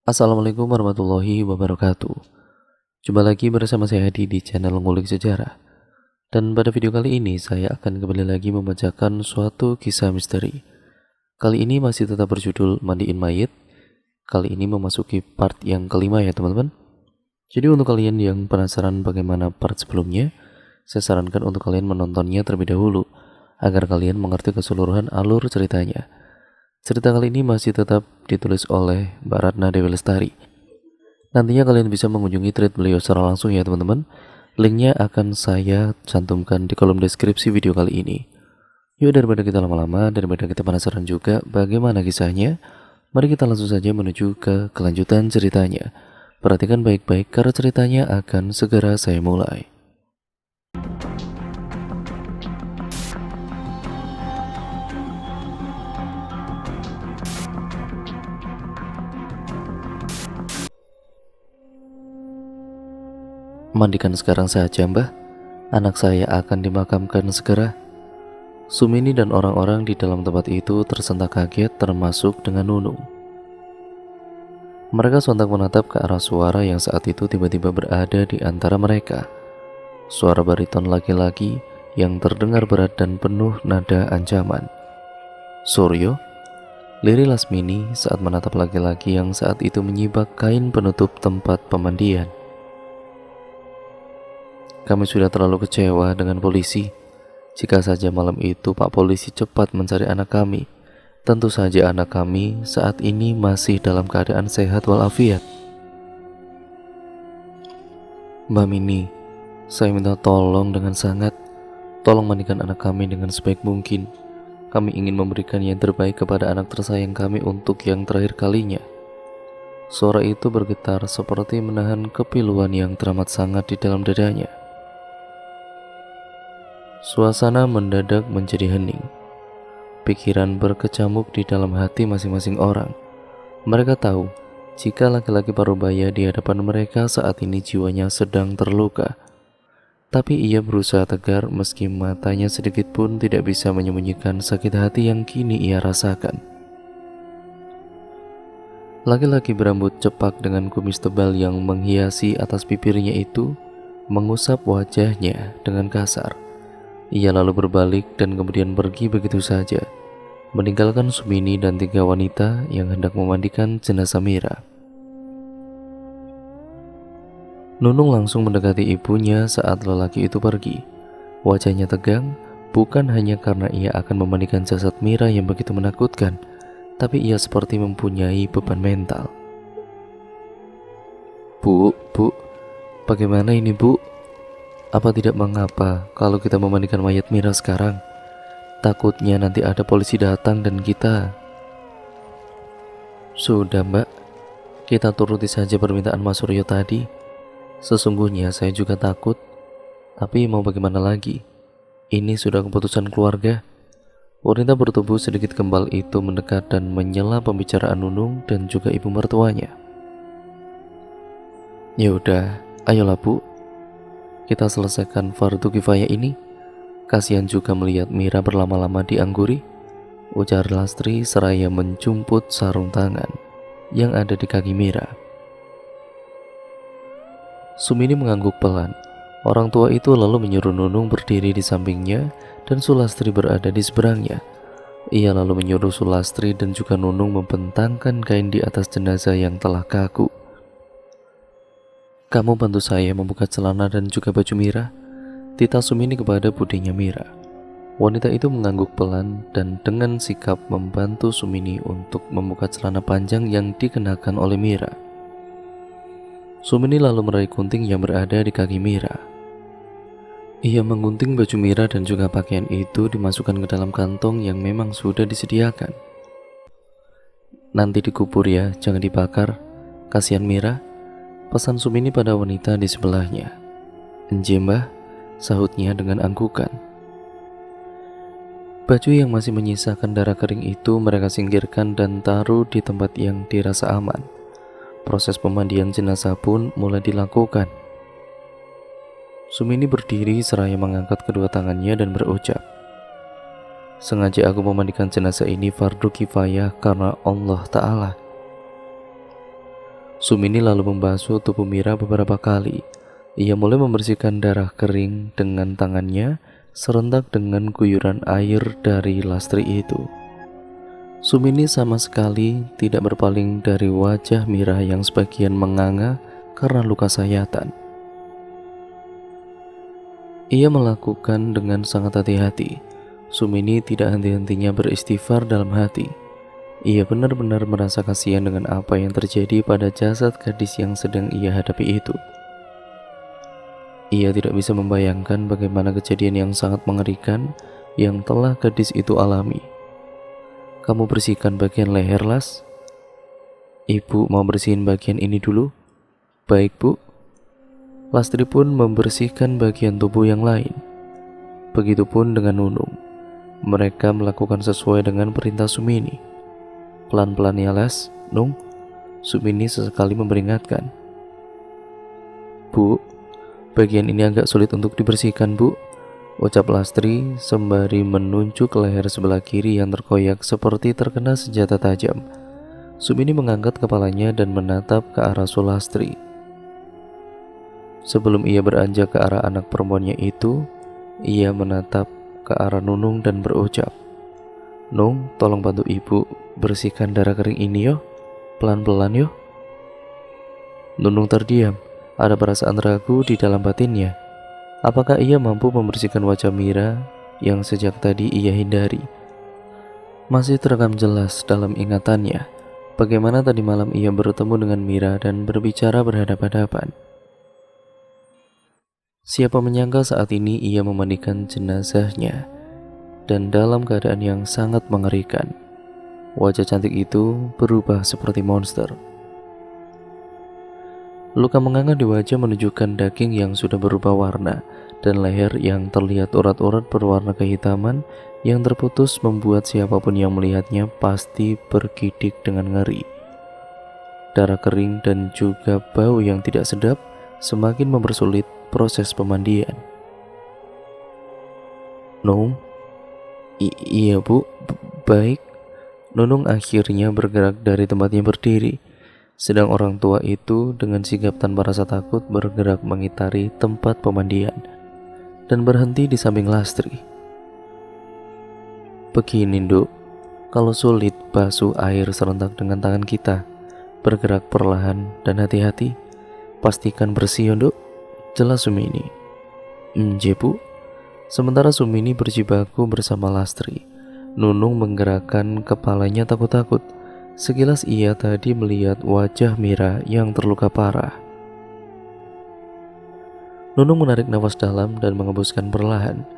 Assalamualaikum warahmatullahi wabarakatuh. Jumpa lagi bersama saya Hadi di channel Ngulik Sejarah. Dan pada video kali ini saya akan kembali lagi membacakan suatu kisah misteri. Kali ini masih tetap berjudul Mandiin Mayit. Kali ini memasuki part yang kelima ya teman-teman. Jadi untuk kalian yang penasaran bagaimana part sebelumnya, saya sarankan untuk kalian menontonnya terlebih dahulu agar kalian mengerti keseluruhan alur ceritanya. Cerita kali ini masih tetap ditulis oleh Mbak Ratna Dewi Lestari. Nantinya kalian bisa mengunjungi thread beliau secara langsung ya teman-teman. Linknya akan saya cantumkan di kolom deskripsi video kali ini. Yuk daripada kita lama-lama, daripada kita penasaran juga bagaimana kisahnya, mari kita langsung saja menuju ke kelanjutan ceritanya. Perhatikan baik-baik karena ceritanya akan segera saya mulai. Mandikan sekarang saja mbah, anak saya akan dimakamkan segera. Sumini dan orang-orang di dalam tempat itu tersentak kaget termasuk dengan Nunung. Mereka sontak menatap ke arah suara yang saat itu tiba-tiba berada di antara mereka. Suara bariton laki-laki yang terdengar berat dan penuh nada ancaman. Suryo, lirih Lasmini saat menatap laki-laki yang saat itu menyibak kain penutup tempat pemandian. Kami sudah terlalu kecewa dengan polisi. Jika saja malam itu Pak Polisi cepat mencari anak kami, tentu saja anak kami saat ini masih dalam keadaan sehat walafiat. Mbak Mini, saya minta tolong dengan sangat. Tolong mandikan anak kami dengan sebaik mungkin. Kami ingin memberikan yang terbaik kepada anak tersayang kami untuk yang terakhir kalinya. Suara itu bergetar seperti menahan kepiluan yang teramat sangat di dalam dadanya. Suasana mendadak menjadi hening. Pikiran berkecamuk di dalam hati masing-masing orang. Mereka tahu jika laki-laki parubaya di hadapan mereka saat ini jiwanya sedang terluka. Tapi ia berusaha tegar meski matanya sedikit pun tidak bisa menyembunyikan sakit hati yang kini ia rasakan. Laki-laki berambut cepak dengan kumis tebal yang menghiasi atas bibirnya itu mengusap wajahnya dengan kasar. Ia lalu berbalik dan kemudian pergi begitu saja, meninggalkan Sumini dan 3 wanita yang hendak memandikan jenazah Mira. Nunung langsung mendekati ibunya saat lelaki itu pergi. Wajahnya tegang, bukan hanya karena ia akan memandikan jasad Mira yang begitu menakutkan, tapi ia seperti mempunyai beban mental. Bu, bagaimana ini bu? Apa tidak mengapa kalau kita memandikan mayat Mira sekarang? Takutnya nanti ada polisi datang dan kita... Sudah mbak, kita turuti saja permintaan Mas Suryo tadi. Sesungguhnya saya juga takut, tapi mau bagaimana lagi? Ini sudah keputusan keluarga. Wanita bertubuh sedikit kembal itu mendekat dan menyela pembicaraan Nunung dan juga ibu mertuanya. Ya udah, ayolah bu, kita selesaikan fardu kifayah ini. Kasihan juga melihat Mira berlama-lama diangguri, ujar Lastri seraya menjumput sarung tangan yang ada di kaki Mira. Sumini mengangguk pelan. Orang tua itu lalu menyuruh Nunung berdiri di sampingnya dan Sulastri berada di seberangnya. Ia lalu menyuruh Sulastri dan juga Nunung membentangkan kain di atas jenazah yang telah kaku. Kamu bantu saya membuka celana dan juga baju Mira, titah Sumini kepada budenya Mira. Wanita itu mengangguk pelan dan dengan sikap membantu Sumini untuk membuka celana panjang yang dikenakan oleh Mira. Sumini lalu meraih gunting yang berada di kaki Mira. Ia menggunting baju Mira dan juga pakaian itu dimasukkan ke dalam kantong yang memang sudah disediakan. Nanti dikubur ya, jangan dibakar, kasihan Mira, pesan Sumini pada wanita di sebelahnya. Enje mbah, sahutnya dengan anggukan. Baju yang masih menyisakan darah kering itu mereka singkirkan dan taruh di tempat yang dirasa aman. Proses pemandian jenazah pun mulai dilakukan. Sumini berdiri seraya mengangkat kedua tangannya dan berucap, sengaja aku memandikan jenazah ini fardu kifayah karena Allah Ta'ala. Sumini lalu membasuh tubuh Mira beberapa kali. Ia mulai membersihkan darah kering dengan tangannya, serentak dengan guyuran air dari Lastri itu. Sumini sama sekali tidak berpaling dari wajah Mira yang sebagian menganga karena luka sayatan. Ia melakukan dengan sangat hati-hati. Sumini tidak henti-hentinya beristighfar dalam hati. Ia benar-benar merasa kasihan dengan apa yang terjadi pada jasad gadis yang sedang ia hadapi itu. Ia tidak bisa membayangkan bagaimana kejadian yang sangat mengerikan yang telah gadis itu alami. "Kamu bersihkan bagian leher, Las?" "Ibu mau bersihin bagian ini dulu." "Baik, Bu." Lastri pun membersihkan bagian tubuh yang lain. Begitupun dengan Nunung. Mereka melakukan sesuai dengan perintah Sumini. "Pelan-pelan ya, Les, Nung," Sumini sesekali memperingatkan. "Bu, bagian ini agak sulit untuk dibersihkan, Bu," ucap Lastri sembari menunjuk leher sebelah kiri yang terkoyak seperti terkena senjata tajam. Sumini mengangkat kepalanya dan menatap ke arah Sulastri. Sebelum ia beranjak ke arah anak perempuannya itu, ia menatap ke arah Nunung dan berucap, "Nung, tolong bantu ibu bersihkan darah kering ini yo. Pelan-pelan yo." Nunung terdiam. Ada perasaan ragu di dalam batinnya. Apakah ia mampu membersihkan wajah Mira yang sejak tadi ia hindari? Masih terekam jelas dalam ingatannya bagaimana tadi malam ia bertemu dengan Mira dan berbicara berhadapan-hadapan. Siapa menyangka saat ini ia memandikan jenazahnya, dan dalam keadaan yang sangat mengerikan. Wajah cantik itu berubah seperti monster. Luka menganga di wajah menunjukkan daging yang sudah berubah warna, dan leher yang terlihat urat-urat berwarna kehitaman yang terputus membuat siapapun yang melihatnya pasti bergidik dengan ngeri. Darah kering dan juga bau yang tidak sedap semakin mempersulit proses pemandian. "Nung?" Iya, Bu, baik." Nunung akhirnya bergerak dari tempatnya berdiri, sedang orang tua itu dengan sigap tanpa rasa takut bergerak mengitari tempat pemandian dan berhenti di samping Lastri. "Begini, Nduk, kalau sulit basuh air serentak dengan tangan kita. Bergerak perlahan dan hati-hati. Pastikan bersih, Nduk," jelas Sumini. "Nje, Bu." Sementara Sumini berjibaku bersama Lastri, Nunung menggerakkan kepalanya takut-takut. Sekilas ia tadi melihat wajah Mira yang terluka parah. Nunung menarik nafas dalam dan mengembuskan perlahan,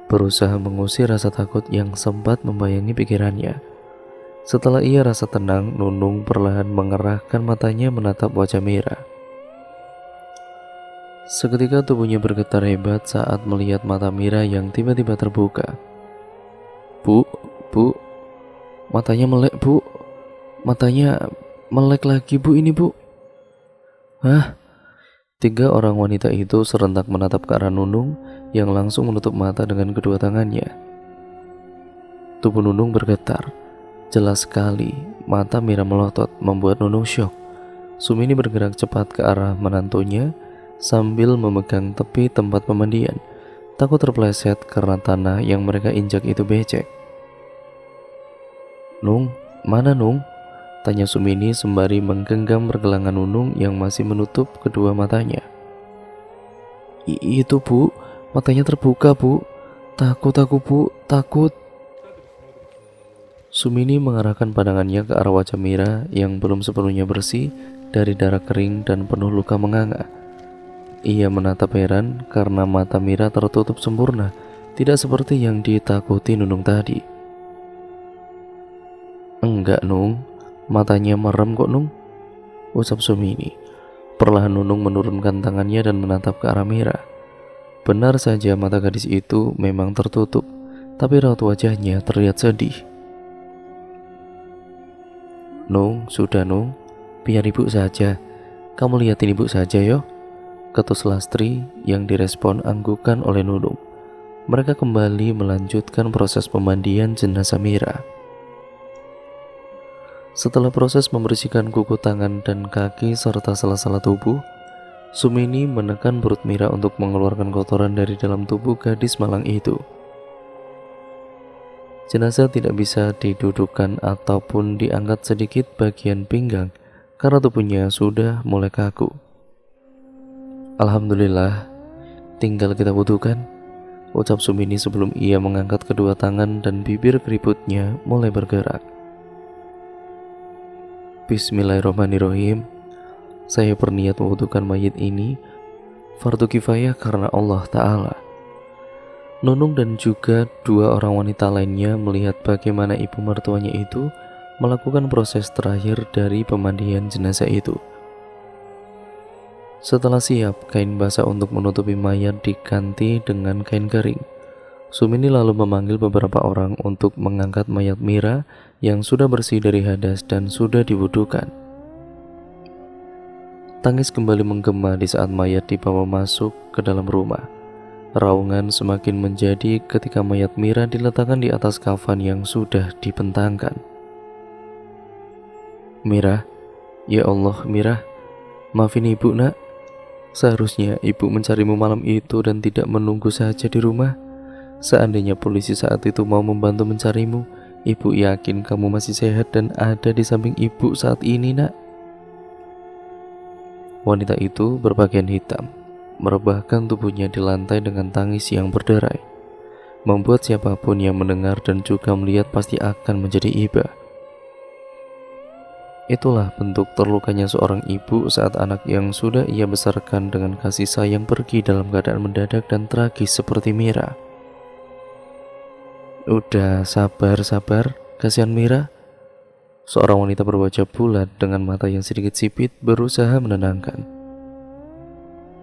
berusaha mengusir rasa takut yang sempat membayangi pikirannya. Setelah ia rasa tenang, Nunung perlahan mengerahkan matanya menatap wajah Mira. Seketika tubuhnya bergetar hebat saat melihat mata Mira yang tiba-tiba terbuka. Bu, matanya melek, Bu. Matanya melek lagi, Bu, ini, Bu." "Hah?" Tiga orang wanita itu serentak menatap ke arah Nunung yang langsung menutup mata dengan kedua tangannya. Tubuh Nunung bergetar. Jelas sekali, mata Mira melotot membuat Nunung syok. Sumini bergerak cepat ke arah menantunya sambil memegang tepi tempat pemandian, takut terpleset karena tanah yang mereka injak itu becek. "Nung, mana Nung?" tanya Sumini sembari menggenggam pergelangan Nunung yang masih menutup kedua matanya. Itu, Bu, matanya terbuka, Bu. Takut aku, Bu, takut." Sumini mengarahkan pandangannya ke arah wajah Mira yang belum sepenuhnya bersih dari darah kering dan penuh luka menganga. Ia menatap heran karena mata Mira tertutup sempurna, tidak seperti yang ditakuti Nunung tadi. "Enggak, Nung, matanya merem kok, Nung," ucap Sumini. Perlahan Nunung menurunkan tangannya dan menatap ke arah Mira. Benar saja mata gadis itu memang tertutup, tapi raut wajahnya terlihat sedih. "Nung, sudah Nung, biar ibu saja. Kamu lihatin ibu saja yo," ketus Lastri yang direspon anggukan oleh Nunung. Mereka kembali melanjutkan proses pemandian jenazah Mira. Setelah proses membersihkan kuku tangan dan kaki serta sela-sela tubuh, Sumini menekan perut Mira untuk mengeluarkan kotoran dari dalam tubuh gadis malang itu. Jenazah tidak bisa didudukkan ataupun diangkat sedikit bagian pinggang karena tubuhnya sudah mulai kaku. Alhamdulillah, tinggal kita butuhkan, ucap Sumini sebelum ia mengangkat kedua tangan dan bibir keriputnya mulai bergerak. Bismillahirrahmanirrahim. Saya berniat membutuhkan mayit ini fardu kifayah karena Allah Ta'ala. Nunung dan juga dua orang wanita lainnya melihat bagaimana ibu mertuanya itu melakukan proses terakhir dari pemandian jenazah itu. Setelah siap, kain basah untuk menutupi mayat diganti dengan kain kering. Sumini lalu memanggil beberapa orang untuk mengangkat mayat Mira yang sudah bersih dari hadas dan sudah diwudukan. Tangis kembali menggema di saat mayat dibawa masuk ke dalam rumah. Raungan semakin menjadi ketika mayat Mira diletakkan di atas kafan yang sudah dibentangkan. Mira, ya Allah Mira, maafin ibu nak. Seharusnya ibu mencarimu malam itu dan tidak menunggu saja di rumah. Seandainya polisi saat itu mau membantu mencarimu, ibu yakin kamu masih sehat dan ada di samping ibu saat ini nak. Wanita itu berpakaian hitam, merebahkan tubuhnya di lantai dengan tangis yang berderai, membuat siapapun yang mendengar dan juga melihat pasti akan menjadi iba. Itulah bentuk terlukanya seorang ibu saat anak yang sudah ia besarkan dengan kasih sayang pergi dalam keadaan mendadak dan tragis seperti Mira. Udah sabar, kasihan Mira. Seorang wanita berwajah bulat dengan mata yang sedikit sipit berusaha menenangkan.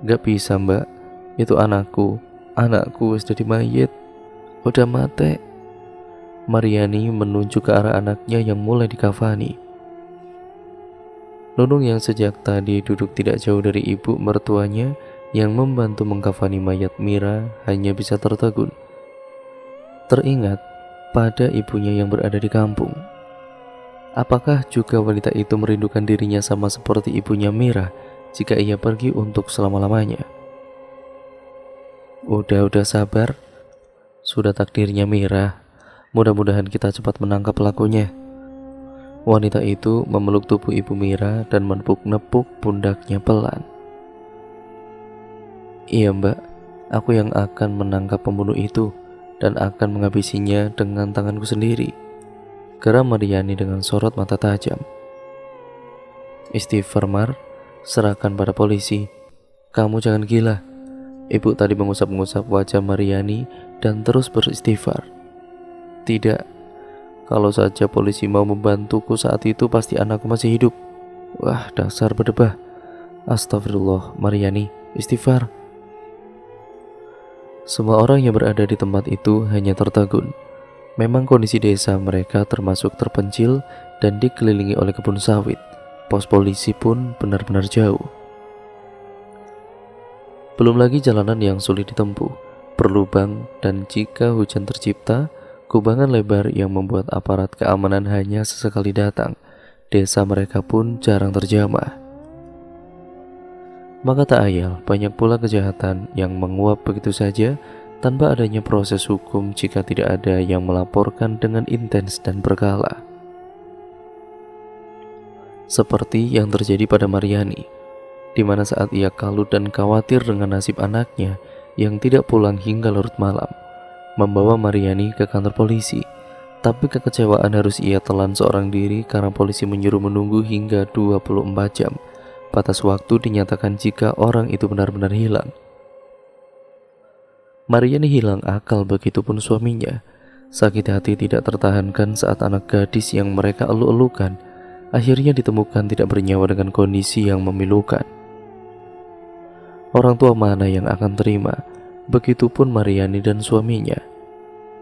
Gak bisa mbak, itu anakku sudah mayit, udah mati. Mariani menunjuk ke arah anaknya yang mulai dikafani. Nunung yang sejak tadi duduk tidak jauh dari ibu mertuanya yang membantu mengkafani mayat Mira hanya bisa tertegun. Teringat pada ibunya yang berada di kampung. Apakah juga wanita itu merindukan dirinya sama seperti ibunya Mira jika ia pergi untuk selama-lamanya? Udah sabar. Sudah takdirnya Mira. Mudah-mudahan kita cepat menangkap pelakunya. Wanita itu memeluk tubuh ibu Mira dan menepuk-nepuk pundaknya pelan. Iya mbak, aku yang akan menangkap pembunuh itu dan akan menghabisinya dengan tanganku sendiri, geram Mariani dengan sorot mata tajam. Istighfar Mar, serahkan pada polisi. Kamu jangan gila. Ibu tadi mengusap-ngusap wajah Mariani dan terus beristighfar. Tidak, kalau saja polisi mau membantuku saat itu pasti anakku masih hidup. Wah, dasar berdebah. Astagfirullah, Mariani, istighfar. Semua orang yang berada di tempat itu hanya tertegun. Memang kondisi desa mereka termasuk terpencil dan dikelilingi oleh kebun sawit. Pos polisi pun benar-benar jauh. Belum lagi jalanan yang sulit ditempuh, berlubang, dan jika hujan tercipta, kubangan lebar yang membuat aparat keamanan hanya sesekali datang. Desa mereka pun jarang terjamah. Maka tak ayal banyak pula kejahatan yang menguap begitu saja tanpa adanya proses hukum jika tidak ada yang melaporkan dengan intens dan berkala. Seperti yang terjadi pada Mariani, di mana saat ia kalut dan khawatir dengan nasib anaknya yang tidak pulang hingga larut malam, membawa Mariani ke kantor polisi. Tapi kekecewaan harus ia telan seorang diri karena polisi menyuruh menunggu hingga 24 jam. Batas waktu dinyatakan jika orang itu benar-benar hilang. Mariani hilang akal, begitupun suaminya. Sakit hati tidak tertahankan saat anak gadis yang mereka elu-elukan akhirnya ditemukan tidak bernyawa dengan kondisi yang memilukan. Orang tua mana yang akan terima? Begitupun Mariani dan suaminya.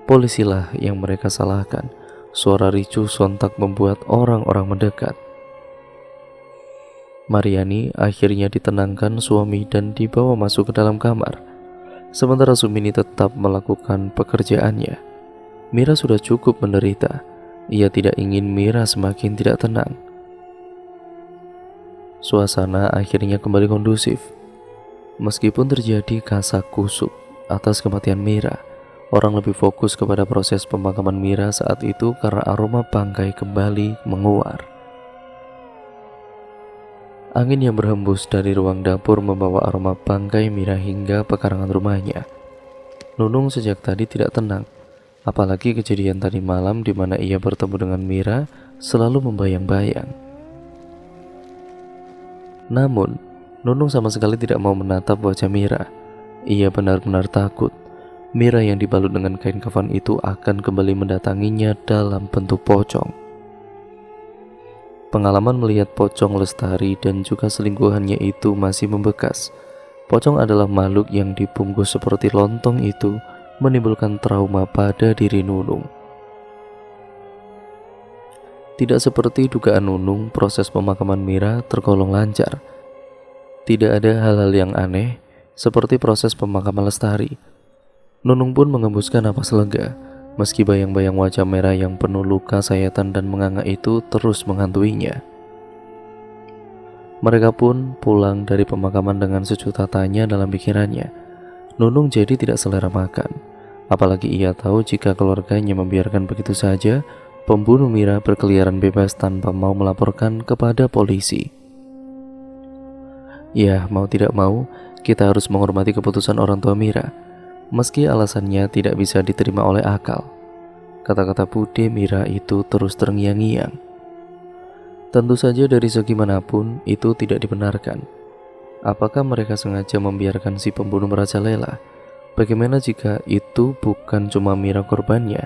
Polisilah yang mereka salahkan. Suara ricuh sontak membuat orang-orang mendekat. Mariani akhirnya ditenangkan suami dan dibawa masuk ke dalam kamar. Sementara Sumini tetap melakukan pekerjaannya. Mira sudah cukup menderita. Ia tidak ingin Mira semakin tidak tenang. Suasana akhirnya kembali kondusif. Meskipun terjadi kasak kusuk atas kematian Mira, orang lebih fokus kepada proses pemakaman Mira saat itu karena aroma bangkai kembali menguar. Angin yang berhembus dari ruang dapur membawa aroma bangkai Mira hingga pekarangan rumahnya. Nunung sejak tadi tidak tenang, apalagi kejadian tadi malam di mana ia bertemu dengan Mira selalu membayang-bayang. Namun, Nunung sama sekali tidak mau menatap wajah Mira. Ia benar-benar takut Mira yang dibalut dengan kain kafan itu akan kembali mendatanginya dalam bentuk pocong. Pengalaman melihat pocong Lestari dan juga selingkuhannya itu masih membekas. Pocong adalah makhluk yang dibungkus seperti lontong itu menimbulkan trauma pada diri Nunung. Tidak seperti dugaan Nunung, proses pemakaman Mira tergolong lancar. Tidak ada hal-hal yang aneh seperti proses pemakaman Lestari. Nunung pun mengembuskan napas lega, meski bayang-bayang wajah merah yang penuh luka sayatan dan menganga itu terus menghantuinya. Mereka pun pulang dari pemakaman dengan sejuta tanya dalam pikirannya. Nunung jadi tidak selera makan, apalagi ia tahu jika keluarganya membiarkan begitu saja pembunuh Mira berkeliaran bebas tanpa mau melaporkan kepada polisi. Ya, mau tidak mau, kita harus menghormati keputusan orang tua Mira, meski alasannya tidak bisa diterima oleh akal. Kata-kata Bude Mira itu terus terngiang-ngiang. Tentu saja dari segi manapun itu tidak dibenarkan. Apakah mereka sengaja membiarkan si pembunuh merajalela? Bagaimana jika itu bukan cuma Mira korbannya,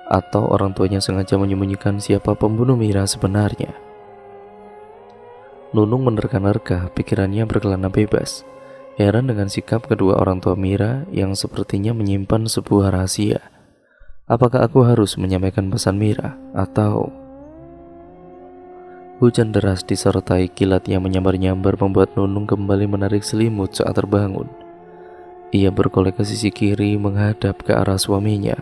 atau orang tuanya sengaja menyembunyikan siapa pembunuh Mira sebenarnya? Nunung menerka-nerka, pikirannya berkelana bebas. Heran dengan sikap kedua orang tua Mira yang sepertinya menyimpan sebuah rahasia. Apakah aku harus menyampaikan pesan Mira atau... Hujan deras disertai kilat yang menyambar-nyambar membuat Nunung kembali menarik selimut saat terbangun. Ia bergolek ke sisi kiri menghadap ke arah suaminya.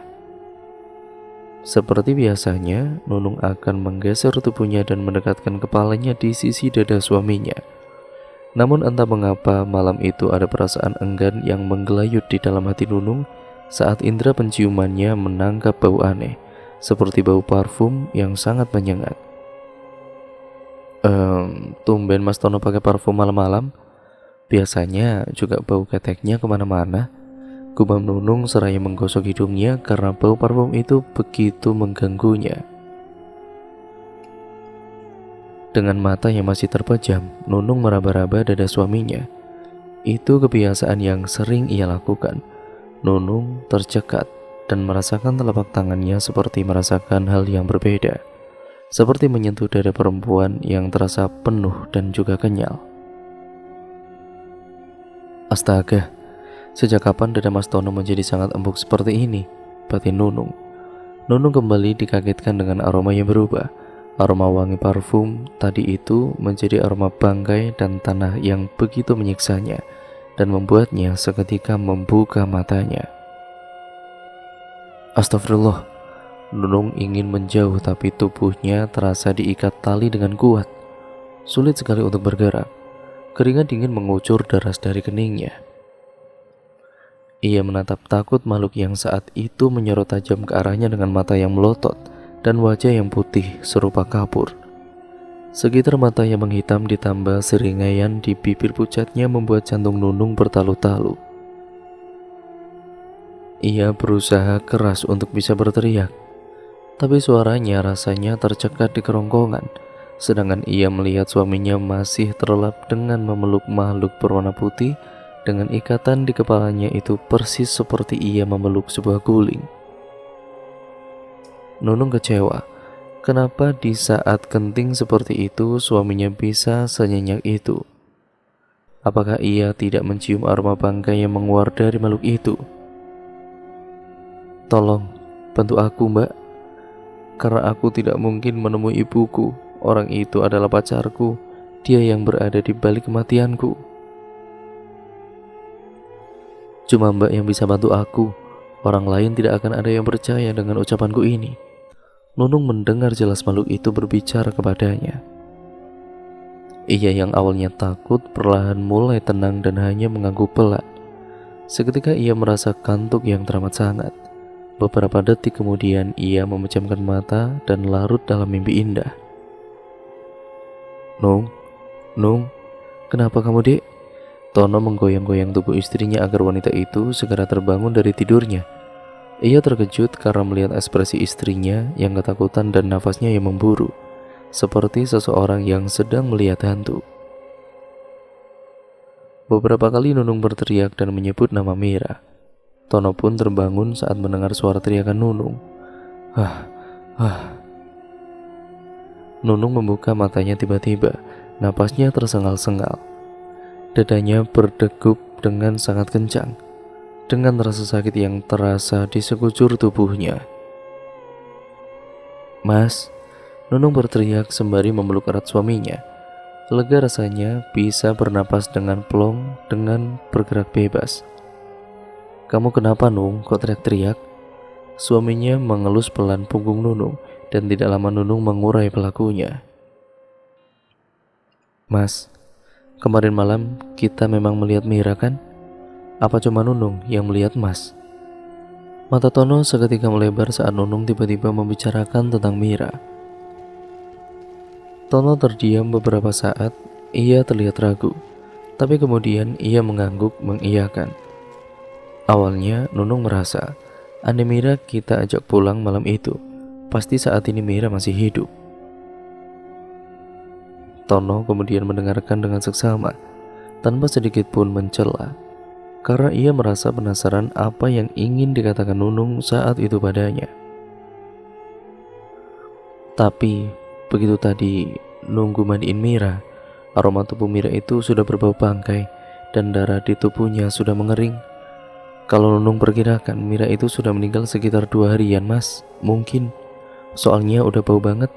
Seperti biasanya, Nunung akan menggeser tubuhnya dan mendekatkan kepalanya di sisi dada suaminya. Namun entah mengapa malam itu ada perasaan enggan yang menggelayut di dalam hati Nunung saat indera penciumannya menangkap bau aneh, seperti bau parfum yang sangat menyengat. Tumben Mas Tono pakai parfum malam-malam. Biasanya juga bau keteknya kemana-mana. Gumam Nunung seraya menggosok hidungnya karena bau parfum itu begitu mengganggunya. Dengan mata yang masih terpejam, Nunung meraba-raba dada suaminya. Itu kebiasaan yang sering ia lakukan. Nunung tercekat dan merasakan telapak tangannya seperti merasakan hal yang berbeda. Seperti menyentuh dada perempuan yang terasa penuh dan juga kenyal. Astaga, sejak kapan dada Mas Tono menjadi sangat empuk seperti ini? Batin Nunung. Nunung kembali dikagetkan dengan aroma yang berubah. Aroma wangi parfum tadi itu menjadi aroma bangkai dan tanah yang begitu menyiksanya dan membuatnya seketika membuka matanya. Astagfirullah, Nunung ingin menjauh tapi tubuhnya terasa diikat tali dengan kuat. Sulit sekali untuk bergerak. Keringat dingin mengucur deras dari keningnya. Ia menatap takut makhluk yang saat itu menyorot tajam ke arahnya dengan mata yang melotot dan wajah yang putih serupa kapur. Sekitar mata yang menghitam ditambah seringaian di bibir pucatnya membuat jantung Nunung bertalu-talu. Ia berusaha keras untuk bisa berteriak, tapi suaranya rasanya tercekat di kerongkongan, sedangkan ia melihat suaminya masih terlelap dengan memeluk makhluk berwarna putih dengan ikatan di kepalanya itu persis seperti ia memeluk sebuah guling. Nunung kecewa. Kenapa di saat genting seperti itu suaminya bisa senyenyak itu? Apakah ia tidak mencium aroma bangkai yang menguar dari makhluk itu? Tolong, bantu aku mbak. Karena aku tidak mungkin menemui ibuku. Orang itu adalah pacarku. Dia yang berada di balik kematianku. Cuma mbak yang bisa bantu aku. Orang lain tidak akan ada yang percaya dengan ucapanku ini. Nunung mendengar jelas makhluk itu berbicara kepadanya. Ia yang awalnya takut perlahan mulai tenang dan hanya mengangguk pelan. Seketika ia merasa kantuk yang teramat sangat. Beberapa detik kemudian ia memejamkan mata dan larut dalam mimpi indah. Nung, Nung, kenapa kamu dek? Tono menggoyang-goyang tubuh istrinya agar wanita itu segera terbangun dari tidurnya. Ia terkejut karena melihat ekspresi istrinya yang ketakutan dan nafasnya yang memburu, seperti seseorang yang sedang melihat hantu. Beberapa kali Nunung berteriak dan menyebut nama Mira. Tono pun terbangun saat mendengar suara teriakan Nunung. Ah. Nunung membuka matanya tiba-tiba, napasnya tersengal-sengal. Dadanya berdegup dengan sangat kencang, dengan rasa sakit yang terasa di sekujur tubuhnya. Mas, Nunung berteriak sembari memeluk erat suaminya. Lega rasanya bisa bernapas dengan plong, dengan bergerak bebas. Kamu kenapa Nung? Kok teriak-teriak? Suaminya mengelus pelan punggung Nunung dan tidak lama Nunung mengurai pelakunya. Mas, kemarin malam kita memang melihat Mira kan? Apa cuma Nunung yang melihat Mas? Mata Tono seketika melebar saat Nunung tiba-tiba membicarakan tentang Mira. Tono terdiam beberapa saat, ia terlihat ragu, tapi kemudian ia mengangguk mengiyakan. Awalnya Nunung merasa, andai Mira kita ajak pulang malam itu, pasti saat ini Mira masih hidup. Tono kemudian mendengarkan dengan seksama, tanpa sedikit pun mencela, karena ia merasa penasaran apa yang ingin dikatakan Nunung saat itu padanya. Tapi begitu tadi nunggu mandiin Mira, aroma tubuh Mira itu sudah berbau bangkai dan darah di tubuhnya sudah mengering. Kalau Nunung perkirakan Mira itu sudah meninggal sekitar 2 harian mas, mungkin. Soalnya udah bau banget,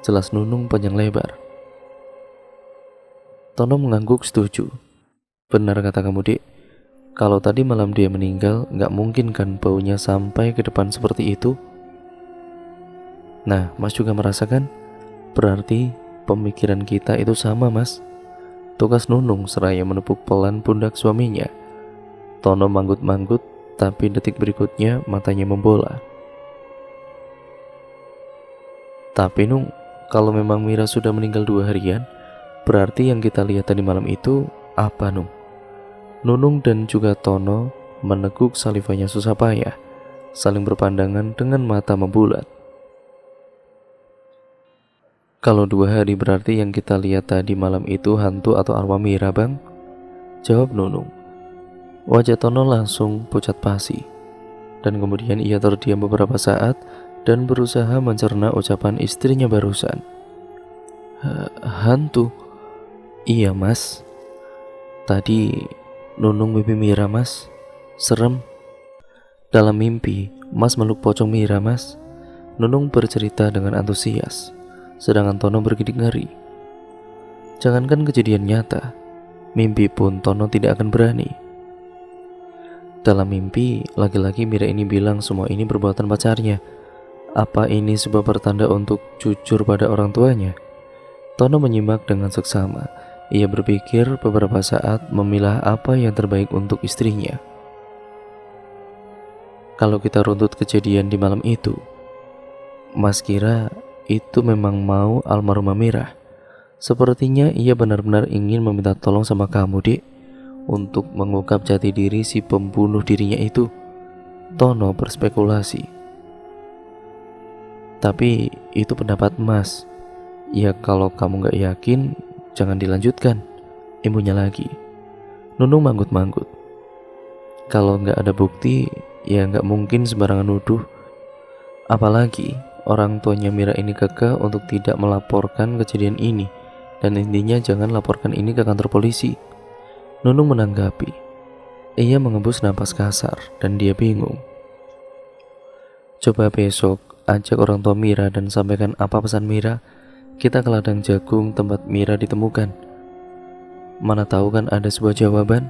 jelas Nunung panjang lebar. Tono mengangguk setuju. Benar kata kamu dek, kalau tadi malam dia meninggal, gak mungkin kan baunya sampai ke depan seperti itu. Nah, mas juga merasakan? Berarti pemikiran kita itu sama mas. Tugas Nunung seraya menepuk pelan pundak suaminya. Tono manggut-manggut, tapi detik berikutnya matanya membola. Tapi Nung, kalau memang Mira sudah meninggal 2 harian, berarti yang kita lihat tadi malam itu apa Nung? Nunung dan juga Tono meneguk salivanya susah payah, saling berpandangan dengan mata membulat. Kalau 2 hari berarti yang kita lihat tadi malam itu hantu atau arwah Mira bang? Jawab Nunung. Wajah Tono langsung pucat pasi, dan kemudian ia terdiam beberapa saat dan berusaha mencerna ucapan istrinya barusan. Hantu? Iya mas, tadi Nunung mimpi Mira mas, serem. Dalam mimpi, mas meluk pocong Mira mas. Nunung bercerita dengan antusias, sedangkan Tono bergidik ngeri. Jangankan kejadian nyata, mimpi pun Tono tidak akan berani. Dalam mimpi, laki-laki Mira ini bilang semua ini perbuatan pacarnya. Apa ini sebuah pertanda untuk jujur pada orang tuanya? Tono menyimak dengan seksama. Ia berpikir beberapa saat memilah apa yang terbaik untuk istrinya. Kalau kita runtut kejadian di malam itu, mas kira itu memang mau almarhumah Mira? Sepertinya ia benar-benar ingin meminta tolong sama kamu dek, untuk mengungkap jati diri si pembunuh dirinya itu. Tono berspekulasi. Tapi itu pendapat mas. Ya kalau kamu gak yakin, jangan dilanjutkan, ibunya lagi. Nunung manggut-manggut. Kalau gak ada bukti, ya gak mungkin sembarangan nuduh. Apalagi orang tuanya Mira ini kekeh untuk tidak melaporkan kejadian ini, dan intinya jangan laporkan ini ke kantor polisi. Nunung menanggapi. Ia mengembus napas kasar dan dia bingung. Coba besok ajak orang tua Mira dan sampaikan apa pesan Mira. Kita ke ladang jagung tempat Mira ditemukan. Mana tahu kan ada sebuah jawaban,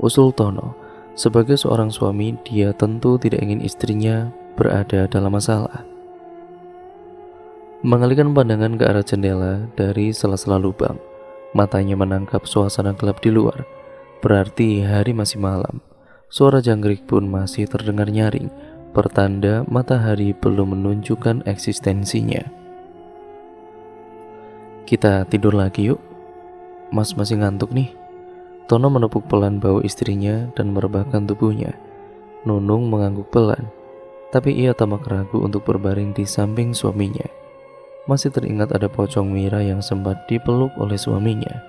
usul Tono. Sebagai seorang suami, dia tentu tidak ingin istrinya berada dalam masalah. Mengalihkan pandangan ke arah jendela dari sela-sela lubang. Matanya menangkap suasana gelap di luar. Berarti hari masih malam. Suara jangkrik pun masih terdengar nyaring, pertanda matahari belum menunjukkan eksistensinya. Kita tidur lagi yuk. Mas masih ngantuk nih. Tono menepuk pelan bahu istrinya dan merebahkan tubuhnya. Nunung mengangguk pelan, tapi ia tamak ragu untuk berbaring di samping suaminya. Masih teringat ada pocong Mira yang sempat dipeluk oleh suaminya.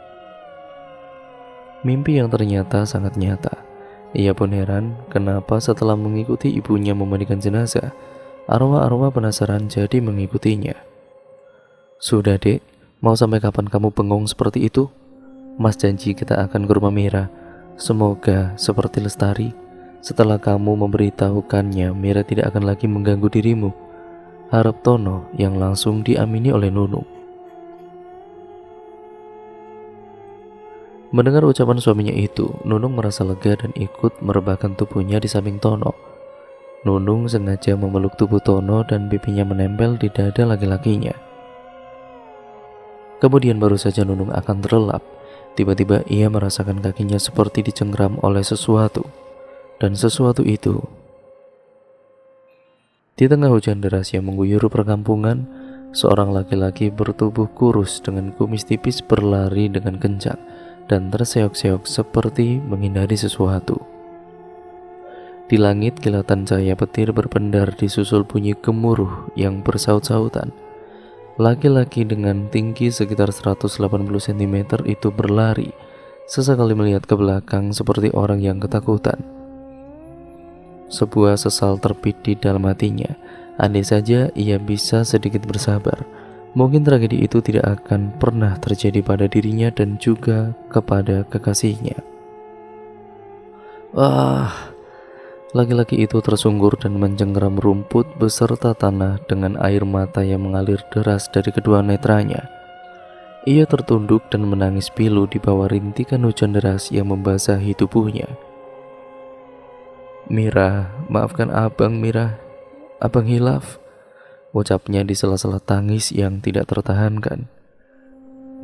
Mimpi yang ternyata sangat nyata. Ia pun heran kenapa setelah mengikuti ibunya memandikan jenazah, arwah-arwah penasaran jadi mengikutinya. Sudah dek, mau sampai kapan kamu bengong seperti itu? Mas janji kita akan ke rumah Mira. Semoga seperti Lestari. Setelah kamu memberitahukannya, Mira tidak akan lagi mengganggu dirimu, harap Tono yang langsung diamini oleh Nunung. Mendengar ucapan suaminya itu, Nunung merasa lega dan ikut merebahkan tubuhnya di samping Tono. Nunung sengaja memeluk tubuh Tono dan pipinya menempel di dada laki-lakinya. Kemudian baru saja Nunung akan terlelap, tiba-tiba ia merasakan kakinya seperti dicengkram oleh sesuatu. Dan sesuatu itu, di tengah hujan deras yang mengguyur perkampungan, seorang laki-laki bertubuh kurus dengan kumis tipis berlari dengan kencang dan terseok-seok seperti menghindari sesuatu. Di langit kilatan cahaya petir berpendar disusul bunyi gemuruh yang bersaut-sautan. Laki-laki dengan tinggi sekitar 180 cm itu berlari, sesekali melihat ke belakang seperti orang yang ketakutan. Sebuah sesal terbit di dalam hatinya. Andai saja ia bisa sedikit bersabar, mungkin tragedi itu tidak akan pernah terjadi pada dirinya dan juga kepada kekasihnya. Laki-laki itu tersungkur dan mencengkeram rumput beserta tanah dengan air mata yang mengalir deras dari kedua netranya. Ia tertunduk dan menangis pilu di bawah rintikan hujan deras yang membasahi tubuhnya. Mira, maafkan abang Mira, abang hilaf, ucapnya di sela-sela tangis yang tidak tertahankan.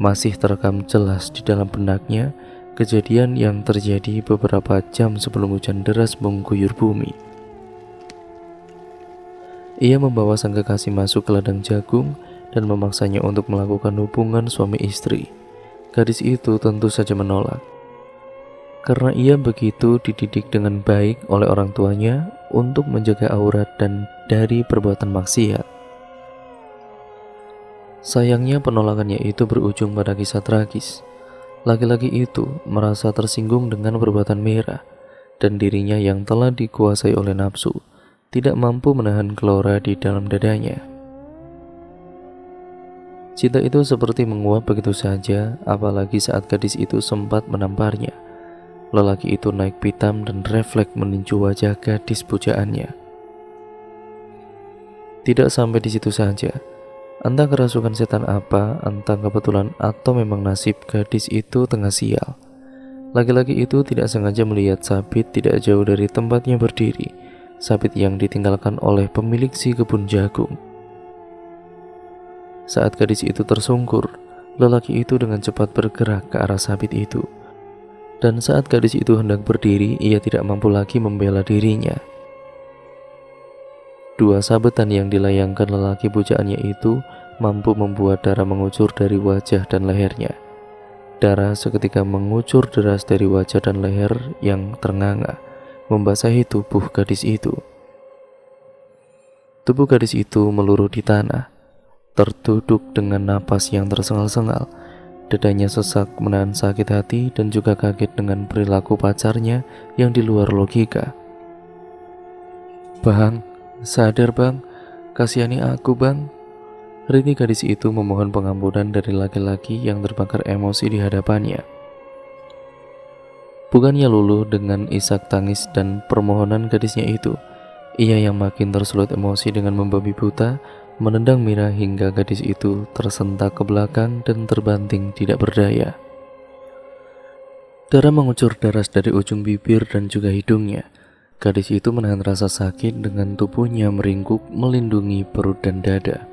Masih terekam jelas di dalam benaknya kejadian yang terjadi beberapa jam sebelum hujan deras mengguyur bumi. Ia membawa sang kekasih masuk ke ladang jagung dan memaksanya untuk melakukan hubungan suami istri. Gadis itu tentu saja menolak, karena ia begitu dididik dengan baik oleh orang tuanya untuk menjaga aurat dan dari perbuatan maksiat. Sayangnya penolakannya itu berujung pada kisah tragis. Laki-laki itu merasa tersinggung dengan perbuatan Mira, dan dirinya yang telah dikuasai oleh nafsu tidak mampu menahan gelora di dalam dadanya. Cinta itu seperti menguap begitu saja, apalagi saat gadis itu sempat menamparnya. Lelaki itu naik pitam dan refleks meninju wajah gadis pujaannya. Tidak sampai di situ saja. Entah kerasukan setan apa, entah kebetulan atau memang nasib gadis itu tengah sial. Laki-laki itu tidak sengaja melihat sabit tidak jauh dari tempatnya berdiri, sabit yang ditinggalkan oleh pemilik si kebun jagung. Saat gadis itu tersungkur, lelaki itu dengan cepat bergerak ke arah sabit itu. Dan saat gadis itu hendak berdiri, ia tidak mampu lagi membela dirinya. Dua sabetan yang dilayangkan lelaki pujaannya itu mampu membuat darah mengucur dari wajah dan lehernya. Darah seketika mengucur deras dari wajah dan leher yang ternganga, membasahi tubuh gadis itu. Tubuh gadis itu meluruh di tanah, terduduk dengan napas yang tersengal-sengal. Dadanya sesak menahan sakit hati dan juga kaget dengan perilaku pacarnya yang di luar logika. "Bang, sadar bang, kasihani aku bang." Rini gadis itu memohon pengampunan dari laki-laki yang terbakar emosi di hadapannya. Bukannya luluh dengan isak tangis dan permohonan gadisnya itu, ia yang makin tersulut emosi dengan membabi buta menendang Mira hingga gadis itu tersentak ke belakang dan terbanting tidak berdaya. Darah mengucur deras dari ujung bibir dan juga hidungnya. Gadis itu menahan rasa sakit dengan tubuhnya meringkuk melindungi perut dan dada.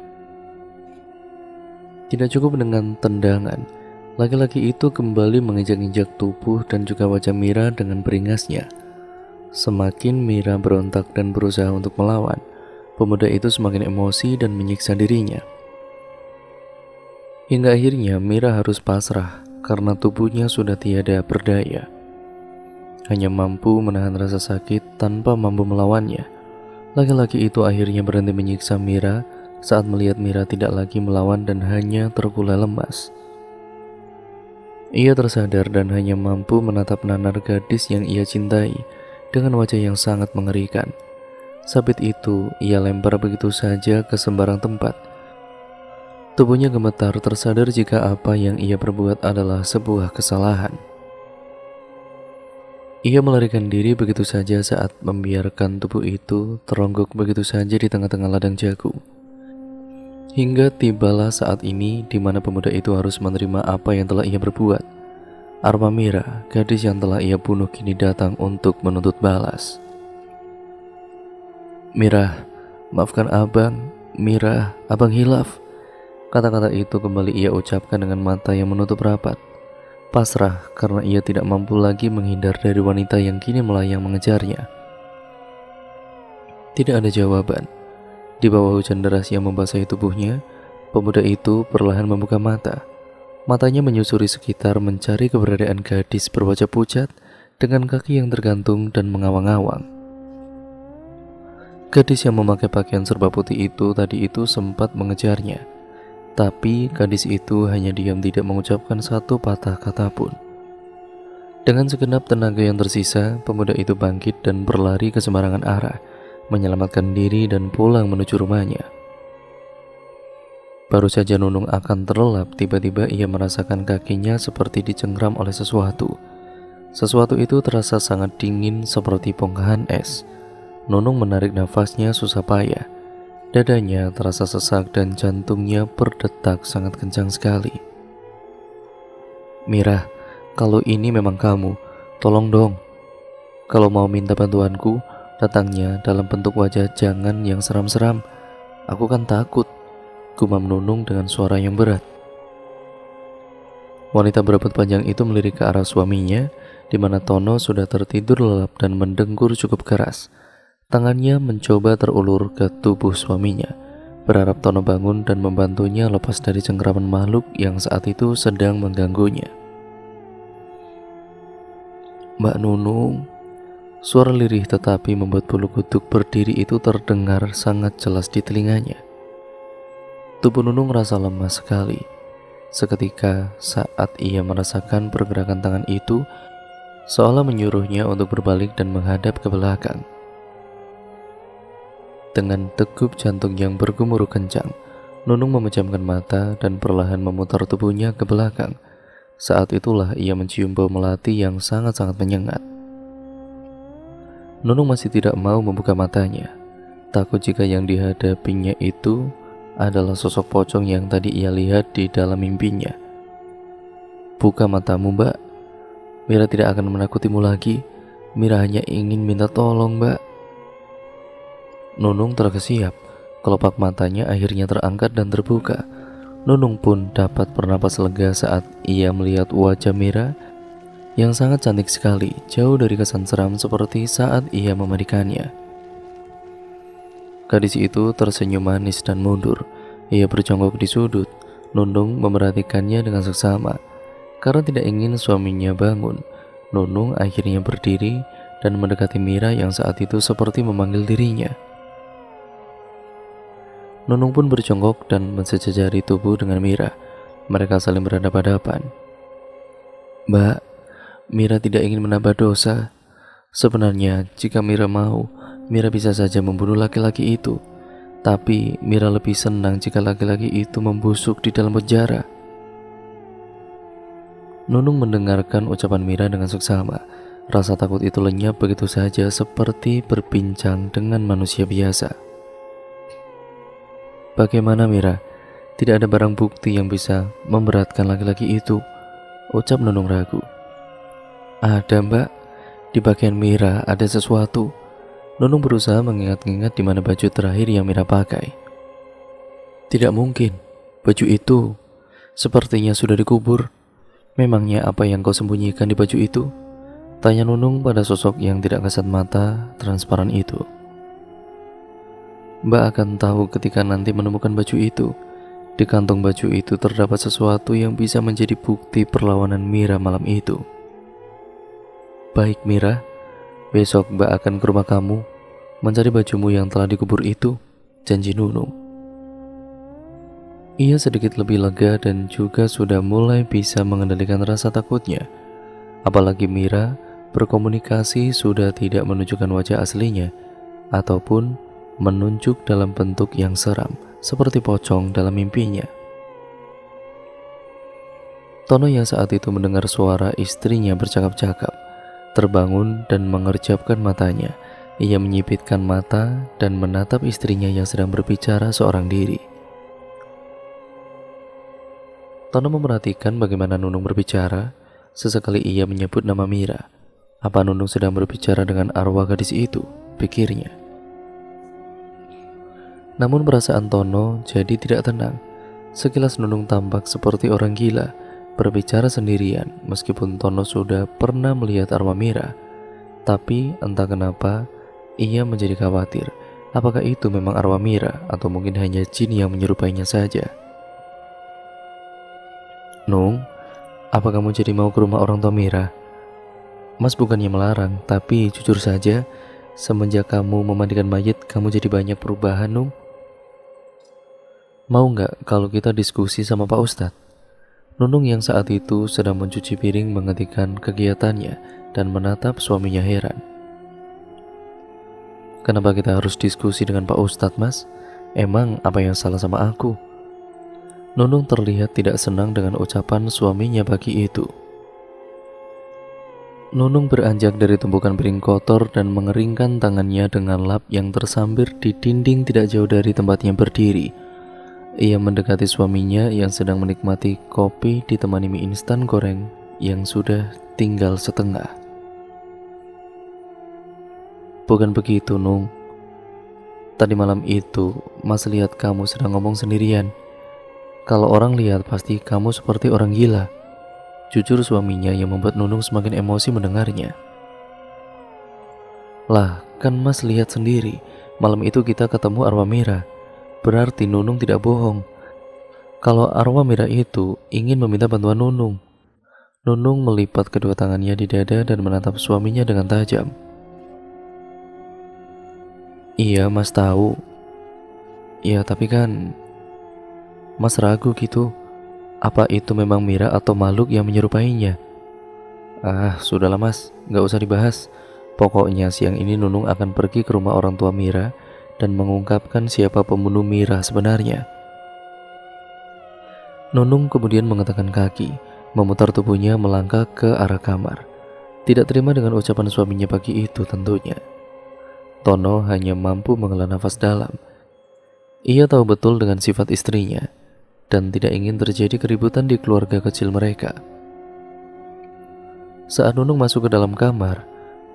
Tidak cukup dengan tendangan, laki-laki itu kembali menginjak-injak tubuh dan juga wajah Mira dengan beringasnya. Semakin Mira berontak dan berusaha untuk melawan, pemuda itu semakin emosi dan menyiksa dirinya. Hingga akhirnya Mira harus pasrah karena tubuhnya sudah tiada berdaya. Hanya mampu menahan rasa sakit tanpa mampu melawannya. Laki-laki itu akhirnya berhenti menyiksa Mira saat melihat Mira tidak lagi melawan dan hanya terkulai lemas. Ia tersadar dan hanya mampu menatap nanar gadis yang ia cintai dengan wajah yang sangat mengerikan. Sabit itu ia lempar begitu saja ke sembarang tempat. Tubuhnya gemetar tersadar jika apa yang ia perbuat adalah sebuah kesalahan. Ia melarikan diri begitu saja saat membiarkan tubuh itu teronggok begitu saja di tengah-tengah ladang jagung. Hingga tibalah saat ini di mana pemuda itu harus menerima apa yang telah ia berbuat. Arwah Mira, gadis yang telah ia bunuh, kini datang untuk menuntut balas. "Mira, maafkan abang. Mira, abang hilaf." Kata-kata itu kembali ia ucapkan dengan mata yang menutup rapat. Pasrah karena ia tidak mampu lagi menghindar dari wanita yang kini melayang mengejarnya. Tidak ada jawaban. Di bawah hujan deras yang membasahi tubuhnya, pemuda itu perlahan membuka mata. Matanya menyusuri sekitar mencari keberadaan gadis berwajah pucat dengan kaki yang tergantung dan mengawang-awang. Gadis yang memakai pakaian serba putih itu tadi itu sempat mengejarnya. Tapi gadis itu hanya diam, tidak mengucapkan satu patah kata pun. Dengan segenap tenaga yang tersisa, pemuda itu bangkit dan berlari ke sembarangan arah, menyelamatkan diri dan pulang menuju rumahnya. Baru saja Nunung akan terlelap, tiba-tiba ia merasakan kakinya seperti dicengkram oleh sesuatu. Sesuatu itu terasa sangat dingin seperti bongkahan es. Nunung menarik nafasnya susah payah. Dadanya terasa sesak dan jantungnya berdetak sangat kencang sekali. "Mira, kalau ini memang kamu, tolong dong. Kalau mau minta bantuanku, datangnya dalam bentuk wajah, jangan yang seram-seram. Aku kan takut," gumam Nunung dengan suara yang berat. Wanita berambut panjang itu melirik ke arah suaminya, di mana Tono sudah tertidur lelap dan mendengkur cukup keras. Tangannya mencoba terulur ke tubuh suaminya, berharap Tono bangun dan membantunya lepas dari cengkeraman makhluk yang saat itu sedang mengganggunya. "Mbak Nunung," suara lirih tetapi membuat bulu kuduk berdiri itu terdengar sangat jelas di telinganya. Tubuh Nunung rasa lemas sekali. Seketika saat ia merasakan pergerakan tangan itu, seolah menyuruhnya untuk berbalik dan menghadap ke belakang. Dengan degup jantung yang bergemuruh kencang, Nunung memejamkan mata dan perlahan memutar tubuhnya ke belakang. Saat itulah ia mencium bau melati yang sangat-sangat menyengat. Nunung masih tidak mau membuka matanya, takut jika yang dihadapinya itu adalah sosok pocong yang tadi ia lihat di dalam mimpinya. "Buka matamu, Mbak. Mira tidak akan menakutimu lagi. Mira hanya ingin minta tolong, Mbak." Nunung terkesiap, kelopak matanya akhirnya terangkat dan terbuka. Nunung pun dapat bernapas lega saat ia melihat wajah Mira yang sangat cantik sekali, jauh dari kesan seram seperti saat ia memandikannya. Gadis itu tersenyum manis dan mundur. Ia berjongkok di sudut. Nunung memerhatikannya dengan seksama. Karena tidak ingin suaminya bangun, Nunung akhirnya berdiri dan mendekati Mira yang saat itu seperti memanggil dirinya. Nunung pun berjongkok dan mensejajari tubuh dengan Mira. Mereka saling berhadapan-hadapan. "Mbak, Mira tidak ingin menambah dosa. Sebenarnya jika Mira mau, Mira bisa saja membunuh laki-laki itu. Tapi Mira lebih senang jika laki-laki itu membusuk di dalam penjara." Nunung mendengarkan ucapan Mira dengan seksama. Rasa takut itu lenyap begitu saja seperti berbincang dengan manusia biasa. "Bagaimana Mira? Tidak ada barang bukti yang bisa memberatkan laki-laki itu," ucap Nunung ragu. "Ada, Mbak. Di bagian Mira ada sesuatu." Nunung berusaha mengingat-ingat di mana baju terakhir yang Mira pakai. "Tidak mungkin. Baju itu Sepertinya sudah dikubur. Memangnya apa yang kau sembunyikan di baju itu? Tanya Nunung pada sosok yang tidak kasat mata, transparan itu. Mbak akan tahu ketika nanti menemukan baju itu. Di kantong baju itu terdapat sesuatu yang bisa menjadi bukti perlawanan Mira malam itu. Baik Mira, besok Mbak akan ke rumah kamu, mencari bajumu yang telah dikubur itu, janji Nunung. Ia sedikit lebih lega dan juga sudah mulai bisa mengendalikan rasa takutnya. Apalagi Mira berkomunikasi sudah tidak menunjukkan wajah aslinya, ataupun menunjuk dalam bentuk yang seram, seperti pocong dalam mimpinya. Tono yang saat itu mendengar suara istrinya bercakap-cakap, terbangun dan mengerjapkan matanya. Ia menyipitkan mata dan menatap istrinya yang sedang berbicara seorang diri. Tono memperhatikan bagaimana Nunung berbicara. Sesekali ia menyebut nama Mira. Apa Nunung sedang berbicara dengan arwah gadis itu? Pikirnya. Namun perasaan Tono jadi tidak tenang. Sekilas Nunung tampak seperti orang gila, berbicara sendirian meskipun Tono sudah pernah melihat arwah Mira. Tapi entah kenapa ia menjadi khawatir. Apakah itu memang arwah Mira atau mungkin hanya jin yang menyerupainya saja? Nung, apa kamu jadi mau ke rumah orang tua Mira? Mas bukannya melarang, tapi jujur saja, semenjak kamu memandikan mayat, kamu jadi banyak perubahan, Nung. Mau nggak kalau kita diskusi sama Pak Ustadz? Nunung yang saat itu sedang mencuci piring menghentikan kegiatannya dan menatap suaminya heran. Kenapa kita harus diskusi dengan Pak Ustadz, Mas? Emang apa yang salah sama aku? Nunung terlihat tidak senang dengan ucapan suaminya pagi itu. Nunung beranjak dari tumpukan piring kotor dan mengeringkan tangannya dengan lap yang tersambir di dinding tidak jauh dari tempatnya berdiri. Ia mendekati suaminya yang sedang menikmati kopi ditemani mie instan goreng yang sudah tinggal setengah. Bukan begitu, Nung. Tadi malam itu, Mas lihat kamu sedang ngomong sendirian. Kalau orang lihat pasti kamu seperti orang gila. Jujur suaminya yang membuat Nunung semakin emosi mendengarnya. Lah, kan Mas lihat sendiri, malam itu kita ketemu arwah Mira. Berarti Nunung tidak bohong. Kalau arwah Mira itu ingin meminta bantuan Nunung. Nunung melipat kedua tangannya di dada dan menatap suaminya dengan tajam. Iya, Mas tahu. Iya, tapi kan Mas ragu gitu. Apa itu memang Mira atau makhluk yang menyerupainya? Ah, sudahlah Mas, gak usah dibahas. Pokoknya siang ini Nunung akan pergi ke rumah orang tua Mira dan mengungkapkan siapa pembunuh Mira sebenarnya. Nunung kemudian menggetakkan kaki, memutar tubuhnya melangkah ke arah kamar. Tidak terima dengan ucapan suaminya pagi itu tentunya. Tono hanya mampu menghela nafas dalam. Ia tahu betul dengan sifat istrinya dan tidak ingin terjadi keributan di keluarga kecil mereka. Saat Nunung masuk ke dalam kamar,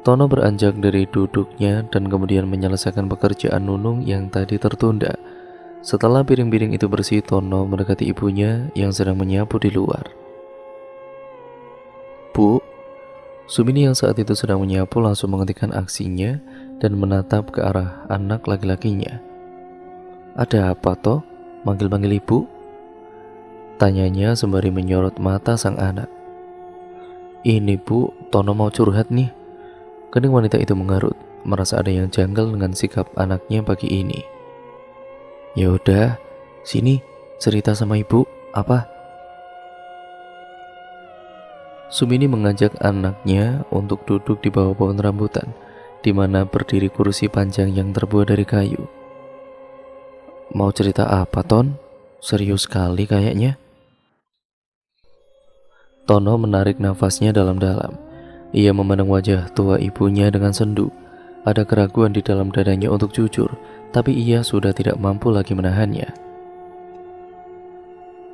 Tono beranjak dari duduknya dan kemudian menyelesaikan pekerjaan Nunung yang tadi tertunda. Setelah piring-piring itu bersih, Tono mendekati ibunya yang sedang menyapu di luar. Bu, Sumini yang saat itu sedang menyapu langsung menghentikan aksinya dan menatap ke arah anak laki-lakinya. Ada apa toh? Manggil-manggil ibu? Tanyanya sembari menyorot mata sang anak. Ini Bu, Tono mau curhat nih. Kening wanita itu mengarut, merasa ada yang janggal dengan sikap anaknya pagi ini. Ya udah, sini cerita sama ibu. Apa? Sumini mengajak anaknya untuk duduk di bawah pohon rambutan, di mana berdiri kursi panjang yang terbuat dari kayu. Mau cerita apa, Ton? Serius sekali kayaknya. Tono menarik nafasnya dalam-dalam. Ia memandang wajah tua ibunya dengan sendu. Ada keraguan di dalam dadanya untuk jujur, tapi ia sudah tidak mampu lagi menahannya.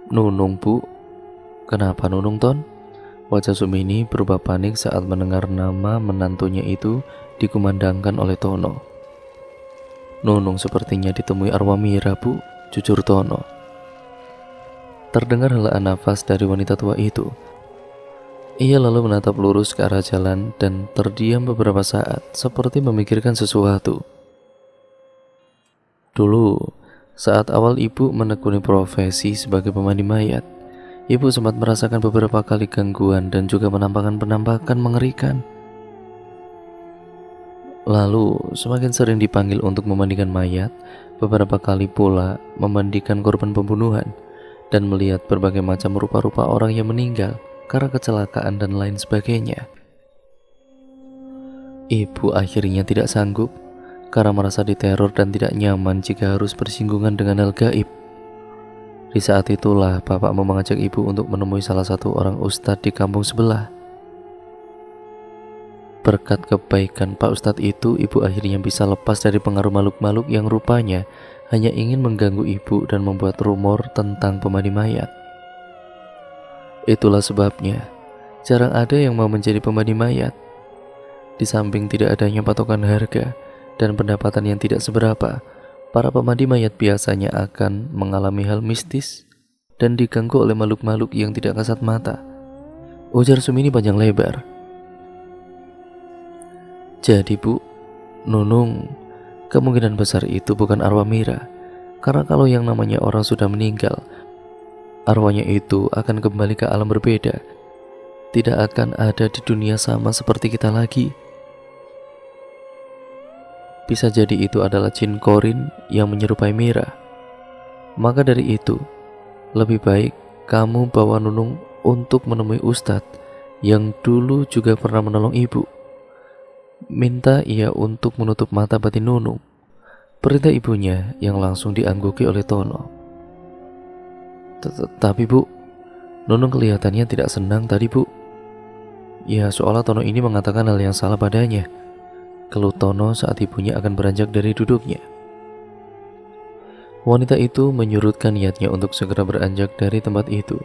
Nunung, Bu. Kenapa Nunung, Ton? Wajah Sumini berubah panik saat mendengar nama menantunya itu dikumandangkan oleh Tono. Nunung sepertinya ditemui arwah Mira, Bu. Jujur Tono. Terdengar helaan nafas dari wanita tua itu. Ia lalu menatap lurus ke arah jalan dan terdiam beberapa saat seperti memikirkan sesuatu. Dulu, saat awal ibu menekuni profesi sebagai pemandi mayat, ibu sempat merasakan beberapa kali gangguan dan juga penampakan-penampakan mengerikan. Lalu, semakin sering dipanggil untuk memandikan mayat, beberapa kali pula memandikan korban pembunuhan, dan melihat berbagai macam rupa-rupa orang yang meninggal karena kecelakaan dan lain sebagainya. Ibu akhirnya tidak sanggup karena merasa diteror dan tidak nyaman jika harus bersinggungan dengan hal gaib. Di saat itulah bapak mengajak ibu untuk menemui salah satu orang ustadz di kampung sebelah. Berkat kebaikan Pak Ustadz itu, ibu akhirnya bisa lepas dari pengaruh makhluk-makhluk yang rupanya hanya ingin mengganggu ibu dan membuat rumor tentang pemandi mayat. Itulah sebabnya jarang ada yang mau menjadi pemandi mayat. Di samping tidak adanya patokan harga dan pendapatan yang tidak seberapa, para pemandi mayat biasanya akan mengalami hal mistis dan diganggu oleh makhluk-makhluk yang tidak kasat mata. Ujar Sumini panjang lebar. Jadi Bu, Nunung, kemungkinan besar itu bukan arwah Mira. Karena kalau yang namanya orang sudah meninggal, arwahnya itu akan kembali ke alam berbeda. Tidak akan ada di dunia sama seperti kita lagi. Bisa jadi itu adalah jin Korin yang menyerupai Mira. Maka dari itu, lebih baik kamu bawa Nunung untuk menemui Ustadz yang dulu juga pernah menolong ibu. Minta ia untuk menutup mata batin Nunung. Perintah ibunya yang langsung diangguki oleh Tono. Tapi Bu, Nunung kelihatannya tidak senang tadi Bu. Ya seolah Tono ini mengatakan hal yang salah padanya. Keluh Tono saat ibunya akan beranjak dari duduknya. Wanita itu menyurutkan niatnya untuk segera beranjak dari tempat itu.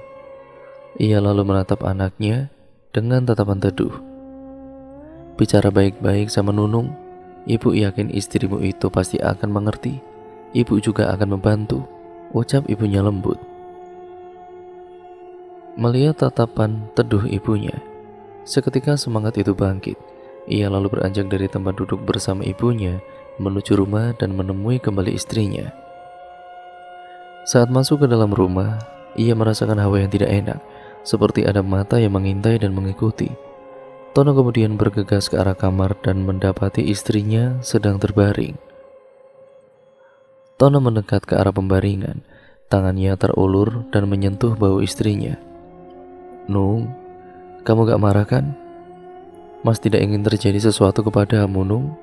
Ia lalu menatap anaknya dengan tatapan teduh. Bicara baik-baik sama Nunung, ibu yakin istrimu itu pasti akan mengerti. Ibu juga akan membantu, ucap ibunya lembut. Melihat tatapan teduh ibunya, seketika semangat itu bangkit. Ia lalu beranjak dari tempat duduk bersama ibunya menuju rumah dan menemui kembali istrinya. Saat masuk ke dalam rumah, ia merasakan hawa yang tidak enak, seperti ada mata yang mengintai dan mengikuti. Tono kemudian bergegas ke arah kamar dan mendapati istrinya sedang terbaring. Tono mendekat ke arah pembaringan, tangannya terulur dan menyentuh bahu istrinya. Nung, kamu gak marah kan? Mas tidak ingin terjadi sesuatu kepadamu, Nung,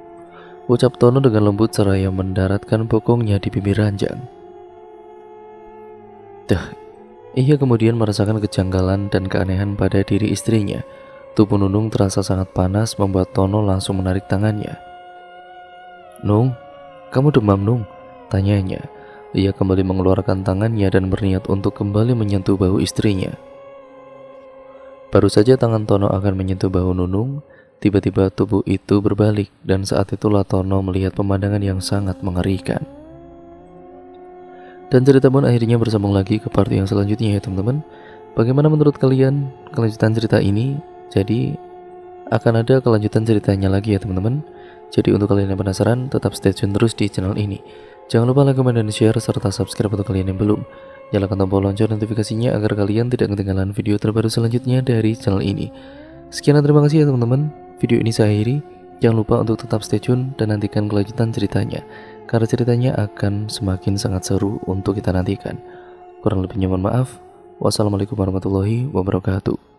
ucap Tono dengan lembut seraya mendaratkan bokongnya di bibir ranjang. Ia kemudian merasakan kejanggalan dan keanehan pada diri istrinya. Tubuh Nunung terasa sangat panas membuat Tono langsung menarik tangannya. Nung, kamu demam Nung? Tanyanya. Ia kembali mengeluarkan tangannya dan berniat untuk kembali menyentuh bahu istrinya. Baru saja tangan Tono akan menyentuh bahu Nunung, tiba-tiba tubuh itu berbalik dan saat itulah Tono melihat pemandangan yang sangat mengerikan. Dan cerita pun akhirnya bersambung lagi ke part yang selanjutnya ya teman-teman. Bagaimana menurut kalian kelanjutan cerita ini? Jadi akan ada kelanjutan ceritanya lagi ya teman-teman. Jadi untuk kalian yang penasaran, tetap stay tune terus di channel ini. Jangan lupa like, comment, dan share serta subscribe untuk kalian yang belum. Nyalakan tombol lonceng notifikasinya agar kalian tidak ketinggalan video terbaru selanjutnya dari channel ini. Sekian dan terima kasih ya teman-teman. Video ini saya akhiri. Jangan lupa untuk tetap stay tune dan nantikan kelanjutan ceritanya, karena ceritanya akan semakin sangat seru untuk kita nantikan. Kurang lebihnya mohon maaf. Wassalamualaikum warahmatullahi wabarakatuh.